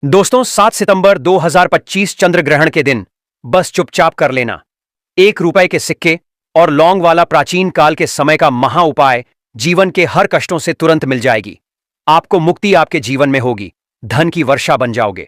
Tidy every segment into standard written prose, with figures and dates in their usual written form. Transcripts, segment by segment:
दोस्तों 7 सितंबर 2025 चंद्र ग्रहण के दिन बस चुपचाप कर लेना। 1 रुपए के सिक्के और लौंग वाला प्राचीन काल के समय का महा उपाय जीवन के हर कष्टों से तुरंत मिल जाएगी। आपको मुक्ति आपके जीवन में होगी, धन की वर्षा बन जाओगे,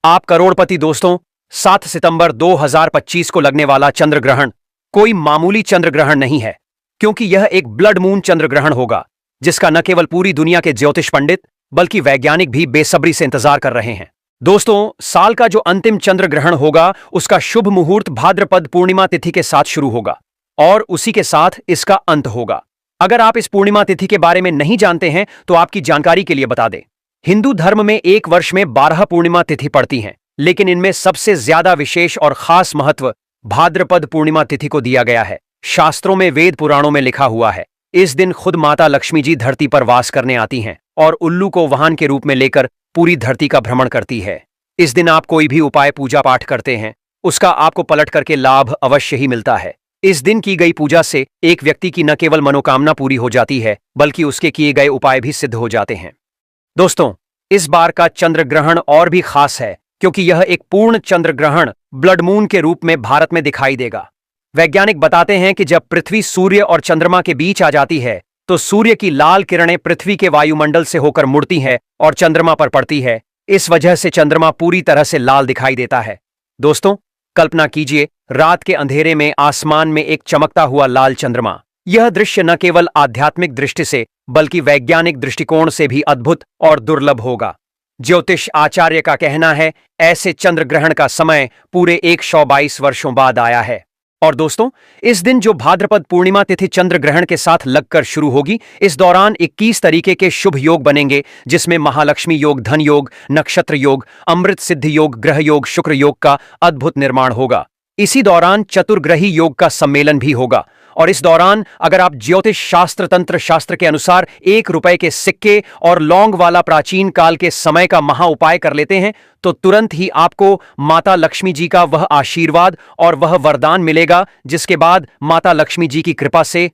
आप करोड़पति। दोस्तों 7 सितंबर 2025 को लगने वाला चंद्र ग्रहण कोई मामूली चंद्र ग्रहण नहीं है, क्योंकि यह एक ब्लड मून चंद्र ग्रहण होगा जिसका न केवल पूरी दुनिया के ज्योतिष पंडित बल्कि वैज्ञानिक भी बेसब्री से इंतजार कर रहे हैं। दोस्तों साल का जो अंतिम चंद्र ग्रहण होगा उसका शुभ मुहूर्त भाद्रपद पूर्णिमा तिथि के साथ शुरू होगा और उसी के साथ इसका अंत होगा। अगर आप इस पूर्णिमा तिथि के बारे में नहीं जानते हैं तो आपकी जानकारी के लिए बता दें, हिंदू धर्म में एक वर्ष में 12 पूर्णिमा तिथि पड़ती हैं, लेकिन इनमें सबसे ज्यादा विशेष और खास महत्व भाद्रपद पूर्णिमा तिथि को दिया गया है। शास्त्रों में, वेद पुराणों में लिखा हुआ है, इस दिन खुद माता लक्ष्मी जी धरती पर वास करने आती हैं और उल्लू को वाहन के रूप में लेकर पूरी धरती का भ्रमण करती है। इस दिन आप कोई भी उपाय पूजा पाठ करते हैं उसका आपको पलट करके लाभ अवश्य ही मिलता है। इस दिन की गई पूजा से एक व्यक्ति की न केवल मनोकामना पूरी हो जाती है बल्कि उसके किए गए उपाय भी सिद्ध हो जाते हैं। दोस्तों इस बार का चंद्र ग्रहण और भी खास है क्योंकि यह एक पूर्ण चंद्र ग्रहण ब्लड मून के रूप में भारत में दिखाई देगा। वैज्ञानिक बताते हैं कि जब पृथ्वी सूर्य और चंद्रमा के बीच आ जाती है तो सूर्य की लाल किरणें पृथ्वी के वायुमंडल से होकर मुड़ती है और चंद्रमा पर पड़ती है। इस वजह से चंद्रमा पूरी तरह से लाल दिखाई देता है। दोस्तों कल्पना कीजिए, रात के अंधेरे में आसमान में एक चमकता हुआ लाल चंद्रमा। यह दृश्य न केवल आध्यात्मिक दृष्टि से बल्कि वैज्ञानिक दृष्टिकोण से भी अद्भुत और दुर्लभ होगा। ज्योतिष आचार्य का कहना है ऐसे चंद्र ग्रहण का समय पूरे 122 वर्षों बाद आया है। और दोस्तों इस दिन जो भाद्रपद पूर्णिमा तिथि चंद्र ग्रहण के साथ लगकर शुरू होगी, इस दौरान 21 तरीके के शुभ योग बनेंगे जिसमें महालक्ष्मी योग, धन योग, नक्षत्र योग, अमृत सिद्धि योग, ग्रह योग, शुक्र योग का अद्भुत निर्माण होगा। इसी दौरान चतुर्ग्रही योग का सम्मेलन भी होगा और इस दौरान अगर आप ज्योतिष शास्त्र, तंत्र शास्त्र के अनुसार 1 रुपए के सिक्के और लौंग वाला प्राचीन काल के समय का महा उपाय कर लेते हैं तो तुरंत ही आपको माता लक्ष्मी जी का वह आशीर्वाद और वह वरदान मिलेगा, जिसके बाद माता लक्ष्मी जी की कृपा से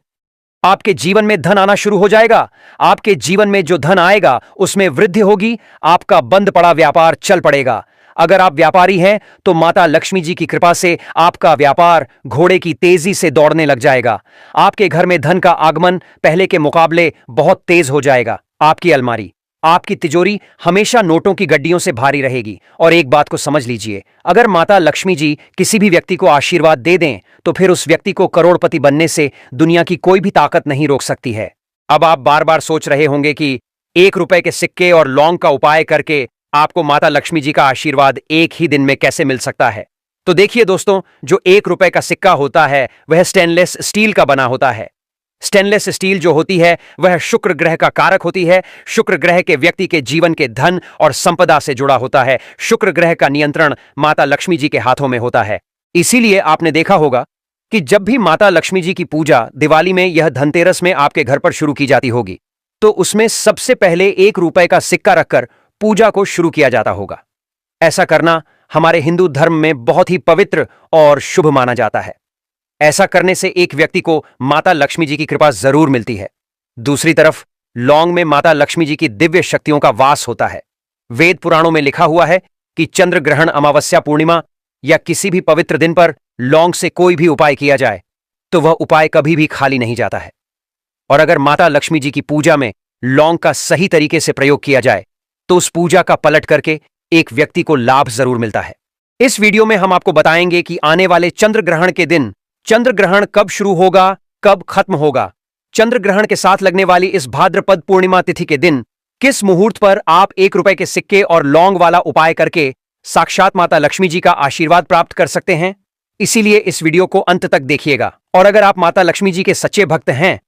आपके जीवन में धन आना शुरू हो जाएगा। आपके जीवन में जो धन आएगा उसमें वृद्धि होगी, आपका बंद पड़ा व्यापार चल पड़ेगा। अगर आप व्यापारी हैं तो माता लक्ष्मी जी की कृपा से आपका व्यापार घोड़े की तेजी से दौड़ने लग जाएगा। आपके घर में धन का आगमन पहले के मुकाबले बहुत तेज हो जाएगा। आपकी अलमारी, आपकी तिजोरी हमेशा नोटों की गड्डियों से भारी रहेगी। और एक बात को समझ लीजिए, अगर माता लक्ष्मी जी किसी भी व्यक्ति को आशीर्वाद दे दें तो फिर उस व्यक्ति को करोड़पति बनने से दुनिया की कोई भी ताकत नहीं रोक सकती है। अब आप बार बार सोच रहे होंगे कि 1 रुपए के सिक्के और लौंग का उपाय करके आपको माता लक्ष्मी जी का आशीर्वाद एक ही दिन में कैसे मिल सकता है। तो देखिए दोस्तों, जो 1 रुपए का सिक्का होता है वह स्टेनलेस स्टील का बना होता है। स्टेनलेस स्टील जो होती है वह शुक्र ग्रह का कारक होती है। शुक्र ग्रह के व्यक्ति के जीवन के धन और संपदा से जुड़ा होता है। शुक्र ग्रह का नियंत्रण माता लक्ष्मी जी के हाथों में होता है। इसीलिए आपने देखा होगा कि जब भी माता लक्ष्मी जी की पूजा दिवाली में या धनतेरस में आपके घर पर शुरू की जाती होगी तो उसमें सबसे पहले 1 रुपए का सिक्का रखकर पूजा को शुरू किया जाता होगा। ऐसा करना हमारे हिंदू धर्म में बहुत ही पवित्र और शुभ माना जाता है। ऐसा करने से एक व्यक्ति को माता लक्ष्मी जी की कृपा जरूर मिलती है। दूसरी तरफ लौंग में माता लक्ष्मी जी की दिव्य शक्तियों का वास होता है। वेद पुराणों में लिखा हुआ है कि चंद्र ग्रहण, अमावस्या, पूर्णिमा या किसी भी पवित्र दिन पर लौंग से कोई भी उपाय किया जाए तो वह उपाय कभी भी खाली नहीं जाता है। और अगर माता लक्ष्मी जी की पूजा में लौंग का सही तरीके से प्रयोग किया जाए तो उस पूजा का पलट करके एक व्यक्ति को लाभ जरूर मिलता है। इस वीडियो में हम आपको बताएंगे कि आने वाले चंद्र ग्रहण के दिन चंद्र ग्रहण कब शुरू होगा, कब खत्म होगा। चंद्र ग्रहण के साथ लगने वाली इस भाद्रपद पूर्णिमा तिथि के दिन किस मुहूर्त पर आप 1 रुपए के सिक्के और लौंग वाला उपाय करके साक्षात माता लक्ष्मी जी का आशीर्वाद प्राप्त कर सकते हैं। इसीलिए इस वीडियो को अंत तक देखिएगा। और अगर आप माता लक्ष्मी जी के सच्चे भक्त हैं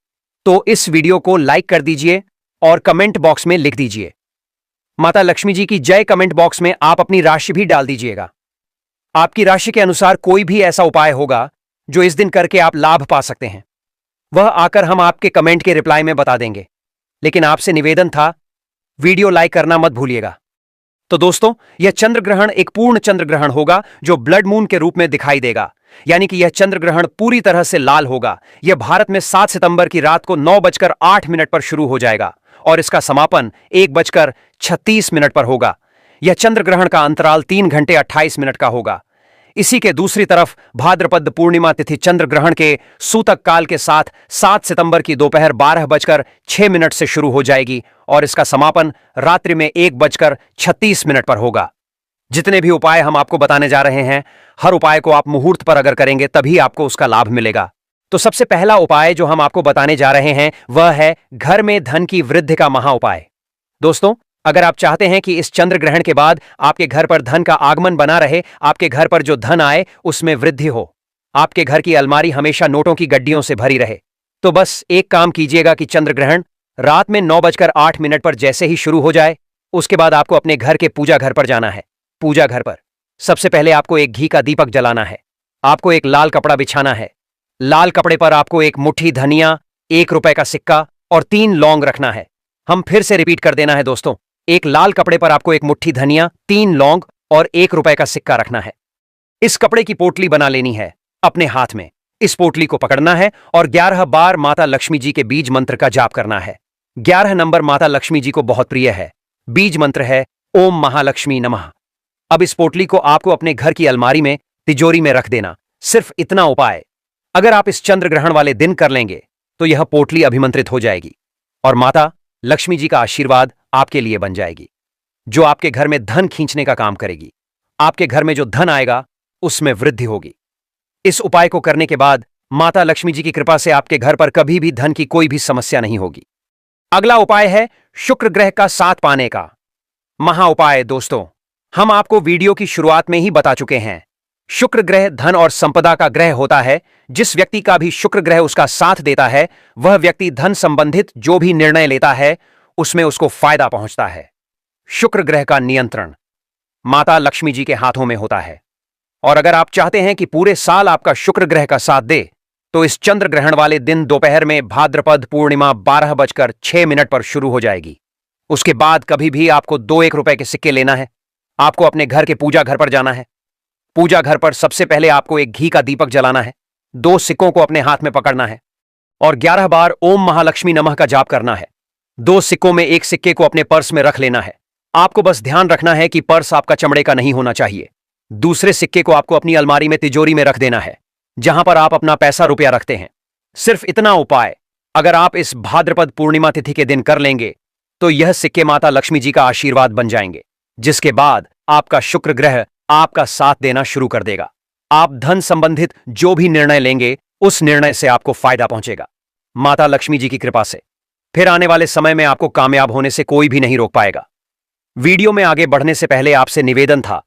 तो इस वीडियो को लाइक कर दीजिए और कमेंट बॉक्स में लिख दीजिए माता लक्ष्मी जी की जय। कमेंट बॉक्स में आप अपनी राशि भी डाल दीजिएगा। आपकी राशि के अनुसार कोई भी ऐसा उपाय होगा जो इस दिन करके आप लाभ पा सकते हैं, वह आकर हम आपके कमेंट के रिप्लाई में बता देंगे। लेकिन आपसे निवेदन था, वीडियो लाइक करना मत भूलिएगा। तो दोस्तों यह चंद्र ग्रहण एक पूर्ण चंद्र ग्रहण होगा जो ब्लड मून के रूप में दिखाई देगा, यानी कि यह चंद्र ग्रहण पूरी तरह से लाल होगा। यह भारत में 7 सितंबर की रात को 9:08 पर शुरू हो जाएगा और इसका समापन 1:36 पर होगा। यह चंद्र ग्रहण का अंतराल 3 घंटे 28 मिनट का होगा। इसी के दूसरी तरफ भाद्रपद पूर्णिमा तिथि चंद्र ग्रहण के सूतक काल के साथ 7 सितंबर की दोपहर 12:06 से शुरू हो जाएगी और इसका समापन रात्रि में 1:36 पर होगा। जितने भी उपाय हम आपको बताने जा रहे हैं, हर उपाय को आप मुहूर्त पर अगर करेंगे तभी आपको उसका लाभ मिलेगा। तो सबसे पहला उपाय जो हम आपको बताने जा रहे हैं वह है घर में धन की वृद्धि का महा उपाय। दोस्तों, अगर आप चाहते हैं कि इस चंद्र ग्रहण के बाद आपके घर पर धन का आगमन बना रहे, आपके घर पर जो धन आए उसमें वृद्धि हो, आपके घर की अलमारी हमेशा नोटों की गड्डियों से भरी रहे, तो बस एक काम कीजिएगा कि चंद्र ग्रहण रात में 9:08 पर जैसे ही शुरू हो जाए, उसके बाद आपको अपने घर के पूजा घर पर जाना है। पूजा घर पर सबसे पहले आपको एक घी का दीपक जलाना है। आपको एक लाल कपड़ा बिछाना है। लाल कपड़े पर आपको एक मुट्ठी धनिया, 1 रुपए का सिक्का और 3 लौंग रखना है। हम फिर से रिपीट कर देना है दोस्तों, एक लाल कपड़े पर आपको एक मुट्ठी धनिया, 3 लौंग और 1 रुपए का सिक्का रखना है। इस कपड़े की पोटली बना लेनी है अपने हाथ में। इस पोटली को पकड़ना है और 11 बार माता लक्ष्मी जी के बीज मंत्र का जाप करना है। 11 नंबर माता लक्ष्मी जी को बहुत प्रिय है। बीज मंत्र है ओम महालक्ष्मी नमः। अब इस पोटली को आपको अपने घर की अलमारी में, तिजोरी में रख देना। सिर्फ इतना उपाय अगर आप इस चंद्र ग्रहण वाले दिन कर लेंगे तो यह पोटली अभिमंत्रित हो जाएगी और माता लक्ष्मी जी का आशीर्वाद आपके लिए बन जाएगी, जो आपके घर में धन खींचने का काम करेगी। आपके घर में जो धन आएगा उसमें वृद्धि होगी। इस उपाय को करने के बाद माता लक्ष्मी जी की कृपा से आपके घर पर कभी भी धन की कोई भी समस्या नहीं होगी। अगला उपाय है शुक्र ग्रह का साथ पाने का महा उपाय। दोस्तों, हम आपको वीडियो की शुरुआत में ही बता चुके हैं, शुक्र ग्रह धन और संपदा का ग्रह होता है। जिस व्यक्ति का भी शुक्र ग्रह उसका साथ देता है, वह व्यक्ति धन संबंधित जो भी निर्णय लेता है उसमें उसको फायदा पहुंचता है। शुक्र ग्रह का नियंत्रण माता लक्ष्मी जी के हाथों में होता है और अगर आप चाहते हैं कि पूरे साल आपका शुक्र ग्रह का साथ दे, तो इस चंद्र ग्रहण वाले दिन दोपहर में भाद्रपद पूर्णिमा 12:06 पर शुरू हो जाएगी। उसके बाद कभी भी आपको 2 रुपए के सिक्के लेना है। आपको अपने घर के पूजा घर पर जाना है। पूजा घर पर सबसे पहले आपको एक घी का दीपक जलाना है। 2 सिक्कों को अपने हाथ में पकड़ना है और 11 बार ओम महालक्ष्मी नमः का जाप करना है। 2 सिक्कों में एक सिक्के को अपने पर्स में रख लेना है। आपको बस ध्यान रखना है कि पर्स आपका चमड़े का नहीं होना चाहिए। दूसरे सिक्के को आपको अपनी अलमारी में, तिजोरी में रख देना है, जहां पर आप अपना पैसा रुपया रखते हैं। सिर्फ इतना उपाय अगर आप इस भाद्रपद पूर्णिमा तिथि के दिन कर लेंगे तो यह सिक्के माता लक्ष्मी जी का आशीर्वाद बन जाएंगे, जिसके बाद आपका शुक्र ग्रह आपका साथ देना शुरू कर देगा। आप धन संबंधित जो भी निर्णय लेंगे उस निर्णय से आपको फायदा पहुंचेगा माता लक्ष्मी जी की कृपा से। फिर आने वाले समय में आपको कामयाब होने से कोई भी नहीं रोक पाएगा। वीडियो में आगे बढ़ने से पहले आपसे निवेदन था,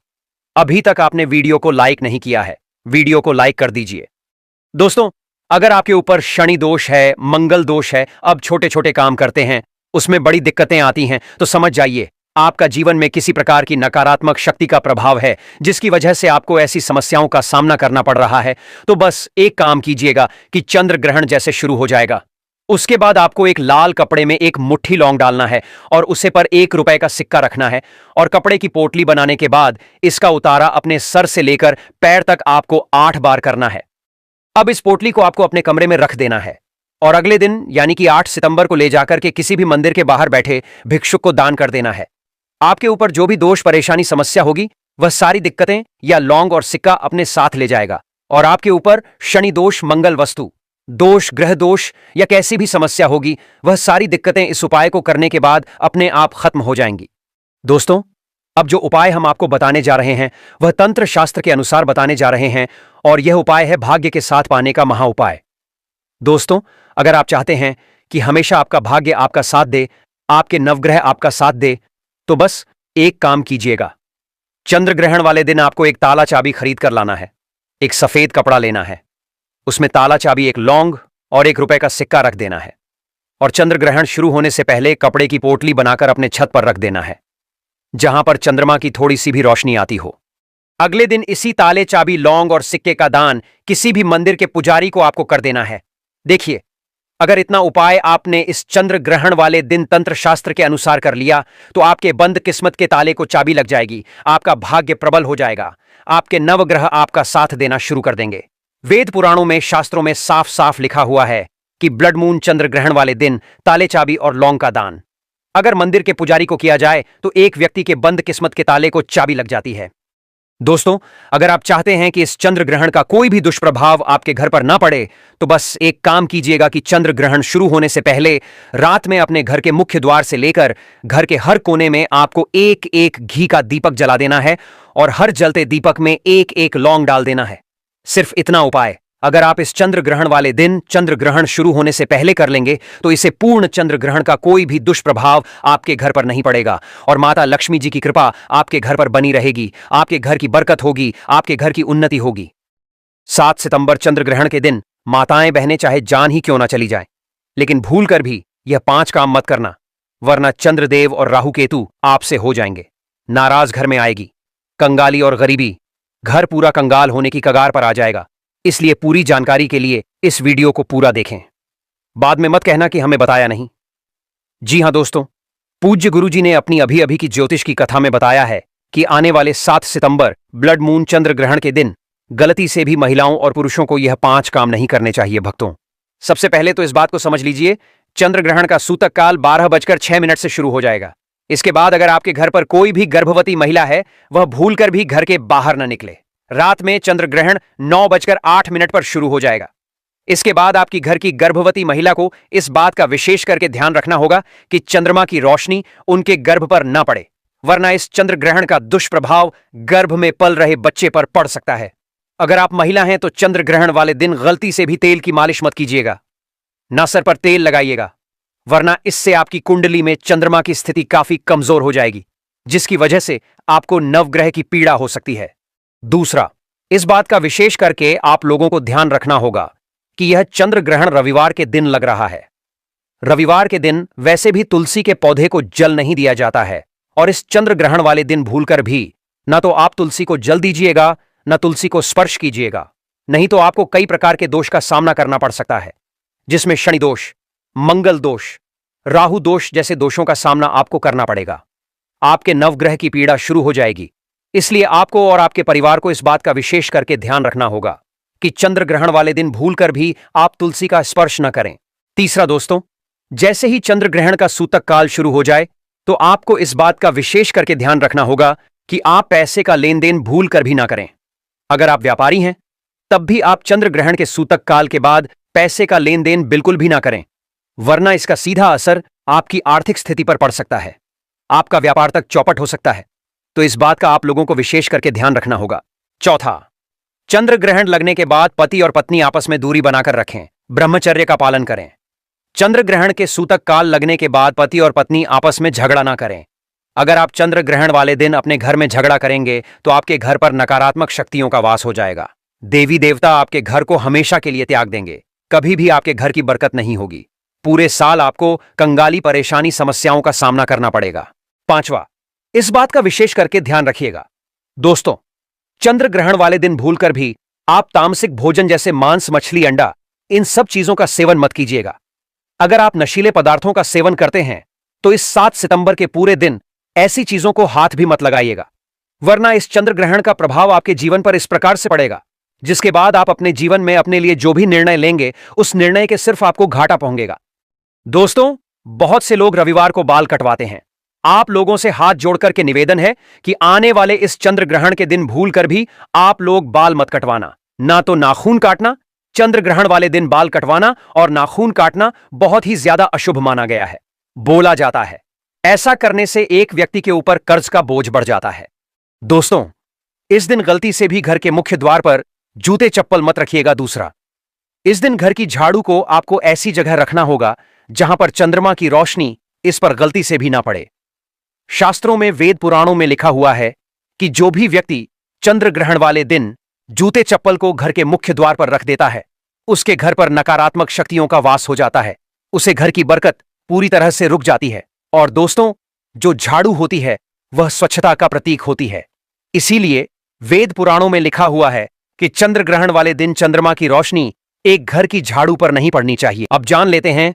अभी तक आपने वीडियो को लाइक नहीं किया है, वीडियो को लाइक कर दीजिए। दोस्तों, अगर आपके ऊपर शनि दोष है, मंगल दोष है, अब छोटे छोटे काम करते हैं उसमें बड़ी दिक्कतें आती हैं, तो समझ जाइए आपका जीवन में किसी प्रकार की नकारात्मक शक्ति का प्रभाव है, जिसकी वजह से आपको ऐसी समस्याओं का सामना करना पड़ रहा है। तो बस एक काम कीजिएगा कि चंद्र ग्रहण जैसे शुरू हो जाएगा, उसके बाद आपको एक लाल कपड़े में एक मुट्ठी लौंग डालना है और उसे पर 1 रुपए का सिक्का रखना है और कपड़े की पोटली बनाने के बाद इसका उतारा अपने सर से लेकर पैर तक आपको 8 बार करना है। अब इस पोटली को आपको अपने कमरे में रख देना है और अगले दिन यानी कि 8 सितंबर को ले जाकर के किसी भी मंदिर के बाहर बैठे भिक्षुक को दान कर देना है। आपके ऊपर जो भी दोष, परेशानी, समस्या होगी वह सारी दिक्कतें या लौंग और सिक्का अपने साथ ले जाएगा और आपके ऊपर शनि दोष, मंगल वस्तु दोष, ग्रह दोष या कैसी भी समस्या होगी वह सारी दिक्कतें इस उपाय को करने के बाद अपने आप खत्म हो जाएंगी। दोस्तों, अब जो उपाय हम आपको बताने जा रहे हैं वह तंत्र शास्त्र के अनुसार बताने जा रहे हैं और यह उपाय है भाग्य के साथ पाने का महा उपाय। दोस्तों, अगर आप चाहते हैं कि हमेशा आपका भाग्य आपका साथ दे, आपके नवग्रह आपका साथ दे, तो बस एक काम कीजिएगा। चंद्र ग्रहण वाले दिन आपको एक ताला चाबी खरीद कर लाना है। एक सफेद कपड़ा लेना है, उसमें ताला चाबी, एक लौंग और 1 रुपए का सिक्का रख देना है और चंद्र ग्रहण शुरू होने से पहले कपड़े की पोटली बनाकर अपने छत पर रख देना है, जहां पर चंद्रमा की थोड़ी सी भी रोशनी आती हो। अगले दिन इसी ताले, चाबी, लौंग और सिक्के का दान किसी भी मंदिर के पुजारी को आपको कर देना है। देखिए, अगर इतना उपाय आपने इस चंद्र ग्रहण वाले दिन तंत्र शास्त्र के अनुसार कर लिया तो आपके बंद किस्मत के ताले को चाबी लग जाएगी, आपका भाग्य प्रबल हो जाएगा, आपके नवग्रह आपका साथ देना शुरू कर देंगे। वेद पुराणों में, शास्त्रों में साफ साफ लिखा हुआ है कि ब्लड मून चंद्र ग्रहण वाले दिन ताले, चाबी और लौंग का दान अगर मंदिर के पुजारी को किया जाए तो एक व्यक्ति के बंद किस्मत के ताले को चाबी लग जाती है। दोस्तों, अगर आप चाहते हैं कि इस चंद्र ग्रहण का कोई भी दुष्प्रभाव आपके घर पर ना पड़े, तो बस एक काम कीजिएगा कि चंद्र ग्रहण शुरू होने से पहले रात में अपने घर के मुख्य द्वार से लेकर घर के हर कोने में आपको एक एक घी का दीपक जला देना है और हर जलते दीपक में एक एक लौंग डाल देना है। सिर्फ इतना उपाय अगर आप इस चंद्र ग्रहण वाले दिन चंद्र ग्रहण शुरू होने से पहले कर लेंगे तो इसे पूर्ण चंद्र ग्रहण का कोई भी दुष्प्रभाव आपके घर पर नहीं पड़ेगा और माता लक्ष्मी जी की कृपा आपके घर पर बनी रहेगी, आपके घर की बरकत होगी, आपके घर की उन्नति होगी। 7 सितंबर चंद्र ग्रहण के दिन माताएं बहनें चाहे जान ही क्यों ना चली जाए, लेकिन भूल कर भी यह 5 काम मत करना, वरना चंद्रदेव और राहु केतु आपसे हो जाएंगे। नाराज घर में आएगी, कंगाली और गरीबी, घर पूरा कंगाल होने की कगार पर आ जाएगा। इसलिए पूरी जानकारी के लिए इस वीडियो को पूरा देखें, बाद में मत कहना कि हमें बताया नहीं। जी हां दोस्तों, पूज्य गुरुजी ने अपनी अभी अभी की ज्योतिष की कथा में बताया है कि आने वाले 7 सितंबर ब्लड मून चंद्र ग्रहण के दिन गलती से भी महिलाओं और पुरुषों को यह 5 काम नहीं करने चाहिए। भक्तों, सबसे पहले तो इस बात को समझ लीजिए, चंद्र ग्रहण का सूतक काल 12:06 से शुरू हो जाएगा। इसके बाद अगर आपके घर पर कोई भी गर्भवती महिला है, वह भूलकर भी घर के बाहर न निकले। रात में चंद्र ग्रहण 9:08 पर शुरू हो जाएगा। इसके बाद आपकी घर की गर्भवती महिला को इस बात का विशेष करके ध्यान रखना होगा कि चंद्रमा की रोशनी उनके गर्भ पर न पड़े, वरना इस चंद्र ग्रहण का दुष्प्रभाव गर्भ में पल रहे बच्चे पर पड़ सकता है। अगर आप महिला हैं तो चंद्र ग्रहण वाले दिन गलती से भी तेल की मालिश मत कीजिएगा, ना सर पर तेल लगाइएगा, वरना इससे आपकी कुंडली में चंद्रमा की स्थिति काफी कमजोर हो जाएगी, जिसकी वजह से आपको नवग्रह की पीड़ा हो सकती है। दूसरा, इस बात का विशेष करके आप लोगों को ध्यान रखना होगा कि यह चंद्र ग्रहण रविवार के दिन लग रहा है। रविवार के दिन वैसे भी तुलसी के पौधे को जल नहीं दिया जाता है और इस चंद्र ग्रहण वाले दिन भूलकर भी ना तो आप तुलसी को जल दीजिएगा, ना तुलसी को स्पर्श कीजिएगा, नहीं तो आपको कई प्रकार के दोष का सामना करना पड़ सकता है, जिसमें शनि दोष, मंगल दोष, राहु दोष जैसे दोषों का सामना आपको करना पड़ेगा। आपके नवग्रह की पीड़ा शुरू हो जाएगी। इसलिए आपको और आपके परिवार को इस बात का विशेष करके ध्यान रखना होगा कि चंद्र ग्रहण वाले दिन भूलकर भी आप तुलसी का स्पर्श न करें। तीसरा दोस्तों, जैसे ही चंद्र ग्रहण का सूतक काल शुरू हो जाए तो आपको इस बात का विशेष करके ध्यान रखना होगा कि आप पैसे का लेन देन भूल कर भी ना करें। अगर आप व्यापारी हैं तब भी आप चंद्र ग्रहण के सूतक काल के बाद पैसे का लेन देन बिल्कुल भी ना करें, वरना इसका सीधा असर आपकी आर्थिक स्थिति पर पड़ सकता है, आपका व्यापार तक चौपट हो सकता है। तो इस बात का आप लोगों को विशेष करके ध्यान रखना होगा। चौथा, चंद्र ग्रहण लगने के बाद पति और पत्नी आपस में दूरी बनाकर रखें, ब्रह्मचर्य का पालन करें। चंद्र ग्रहण के सूतक काल लगने के बाद पति और पत्नी आपस में झगड़ा ना करें। अगर आप चंद्र ग्रहण वाले दिन अपने घर में झगड़ा करेंगे तो आपके घर पर नकारात्मक शक्तियों का वास हो जाएगा। देवी देवता आपके घर को हमेशा के लिए त्याग देंगे, कभी भी आपके घर की बरकत नहीं होगी। पूरे साल आपको कंगाली परेशानी समस्याओं का सामना करना पड़ेगा। पांचवा, इस बात का विशेष करके ध्यान रखिएगा दोस्तों, चंद्र ग्रहण वाले दिन भूलकर भी आप तामसिक भोजन जैसे मांस, मछली, अंडा, इन सब चीजों का सेवन मत कीजिएगा। अगर आप नशीले पदार्थों का सेवन करते हैं तो इस 7 सितंबर के पूरे दिन ऐसी चीजों को हाथ भी मत लगाइएगा, वरना इस चंद्र ग्रहण का प्रभाव आपके जीवन पर इस प्रकार से पड़ेगा जिसके बाद आप अपने जीवन में अपने लिए जो भी निर्णय लेंगे उस निर्णय के सिर्फ आपको घाटा पहुंचेगा। दोस्तों, बहुत से लोग रविवार को बाल कटवाते हैं। आप लोगों से हाथ जोड़कर के निवेदन है कि आने वाले इस चंद्र ग्रहण के दिन भूलकर भी आप लोग बाल मत कटवाना, ना तो नाखून काटना। चंद्र ग्रहण वाले दिन बाल कटवाना और नाखून काटना बहुत ही ज्यादा अशुभ माना गया है। बोला जाता है ऐसा करने से एक व्यक्ति के ऊपर कर्ज का बोझ बढ़ जाता है। दोस्तों, इस दिन गलती से भी घर के मुख्य द्वार पर जूते चप्पल मत रखिएगा। दूसरा, इस दिन घर की झाड़ू को आपको ऐसी जगह रखना होगा जहां पर चंद्रमा की रोशनी इस पर गलती से भी ना पड़े। शास्त्रों में, वेद पुराणों में लिखा हुआ है कि जो भी व्यक्ति चंद्र ग्रहण वाले दिन जूते चप्पल को घर के मुख्य द्वार पर रख देता है, उसके घर पर नकारात्मक शक्तियों का वास हो जाता है, उसे घर की बरकत पूरी तरह से रुक जाती है। और दोस्तों, जो झाड़ू होती है वह स्वच्छता का प्रतीक होती है। इसीलिए वेद पुराणों में लिखा हुआ है कि चंद्र ग्रहण वाले दिन चंद्रमा की रोशनी एक घर की झाड़ू पर नहीं पड़नी चाहिए। अब जान लेते हैं